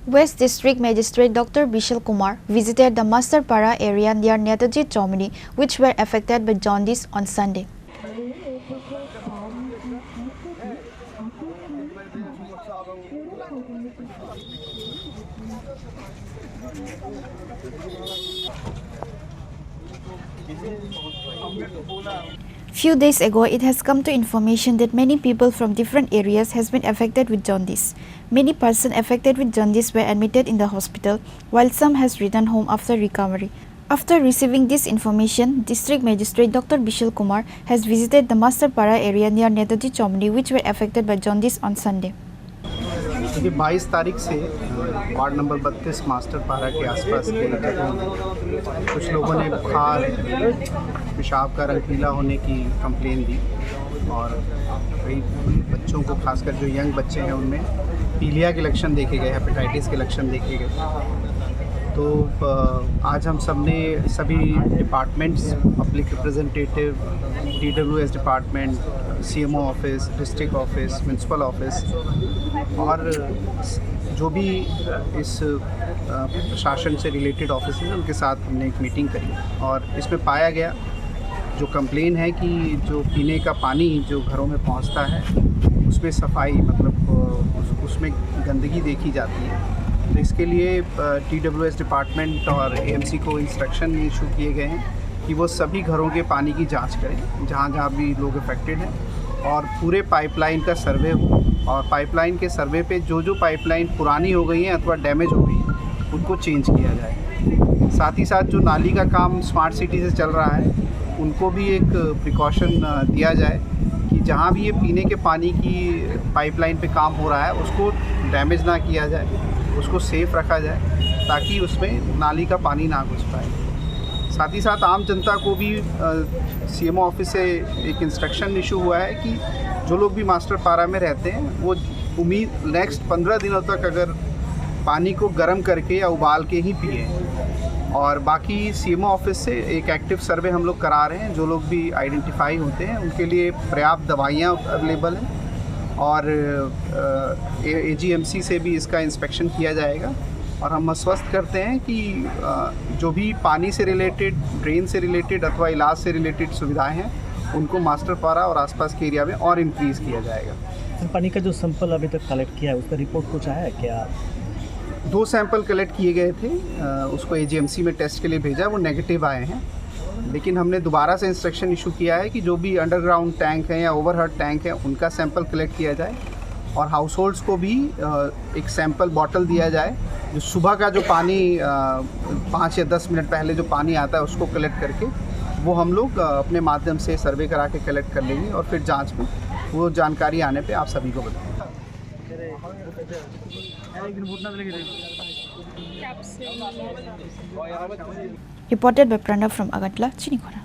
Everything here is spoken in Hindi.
West District Magistrate Dr. Bishal Kumar visited the Masterpara area near Netaji Chowmini, which were affected by jaundice on Sunday. Few days ago, it has come to information that many people from different areas has been affected with jaundice. Many persons affected with jaundice were admitted in the hospital, while some has returned home after recovery. After receiving this information, District Magistrate Dr. Bishal Kumar has visited the Masterpara area near Netaji Chowmini, which were affected by jaundice on Sunday. 22 तारीख से वार्ड नंबर 32 मास्टरपारा के आसपास के जगहों में कुछ लोगों ने बुखार, पेशाब का रंग पीला होने की कंप्लेन दी और कई बच्चों को, खासकर जो यंग बच्चे हैं उनमें पीलिया के लक्षण देखे गए, हेपेटाइटिस के लक्षण देखे गए। तो आज हम सब ने सभी departments, public representative, DWS department, CMO office, district office, municipal office और जो भी इस प्रशासन से रिलेटेड ऑफिस हैं उनके साथ हमने एक मीटिंग करी और इसमें पाया गया जो कंप्लेन है कि जो पीने का पानी जो घरों में पहुंचता है उसमें सफाई, मतलब उसमें गंदगी देखी जाती है। तो इसके लिए TWS डिपार्टमेंट और AMC को इंस्ट्रक्शन इशू किए गए हैं कि वो सभी घरों के पानी की जांच करें जहाँ जहाँ भी लोग अफेक्टेड हैं और पूरे पाइपलाइन का सर्वे हो और पाइपलाइन के सर्वे पे जो जो पाइपलाइन पुरानी हो गई हैं अथवा डैमेज हो गई हैं उनको चेंज किया जाए। साथ ही साथ जो नाली का काम स्मार्ट सिटी से चल रहा है उनको भी एक प्रिकॉशन दिया जाए कि जहाँ भी ये पीने के पानी की पाइपलाइन पे काम हो रहा है उसको डैमेज ना किया जाए, उसको सेफ़ रखा जाए ताकि उसमें नाली का पानी ना घुस पाए। साथ ही साथ आम जनता को भी CMO ऑफिस से एक इंस्ट्रक्शन इशू हुआ है कि जो लोग भी मास्टरपारा में रहते हैं वो नेक्स्ट 15 दिनों तक अगर पानी को गर्म करके या उबाल के ही पिए और बाकी CMO ऑफिस से एक एक्टिव सर्वे हम लोग करा रहे हैं। जो लोग भी आइडेंटिफाई होते हैं उनके लिए पर्याप्त दवाइयाँ अवेलेबल हैं और AGMC से भी इसका इंस्पेक्शन किया जाएगा और हम आश्वस्त करते हैं कि जो भी पानी से रिलेटेड, ड्रेन से रिलेटेड अथवा इलाज से रिलेटेड सुविधाएं हैं उनको मास्टरपारा और आसपास के एरिया में और इंक्रीज़ किया जाएगा। पानी का जो सैंपल अभी तक कलेक्ट किया है उसका रिपोर्ट कुछ आया है क्या? 2 सैंपल कलेक्ट किए गए थे, उसको AGMC में टेस्ट के लिए भेजा, वो नेगेटिव आए हैं। लेकिन हमने दोबारा से इंस्ट्रक्शन इशू किया है कि जो भी अंडरग्राउंड टैंक हैं या ओवरहेड टैंक हैं उनका सैंपल कलेक्ट किया जाए और हाउस होल्ड्स को भी एक सैंपल बॉटल दिया जाए। जो सुबह का जो पानी 5 या 10 मिनट पहले जो पानी आता है उसको कलेक्ट करके वो हम लोग अपने माध्यम से सर्वे करा के कलेक्ट कर लेंगे और फिर जांच में वो जानकारी आने पे आप सभी को बताएंगे। Reported by Pranav from Agatla, Chinikhora.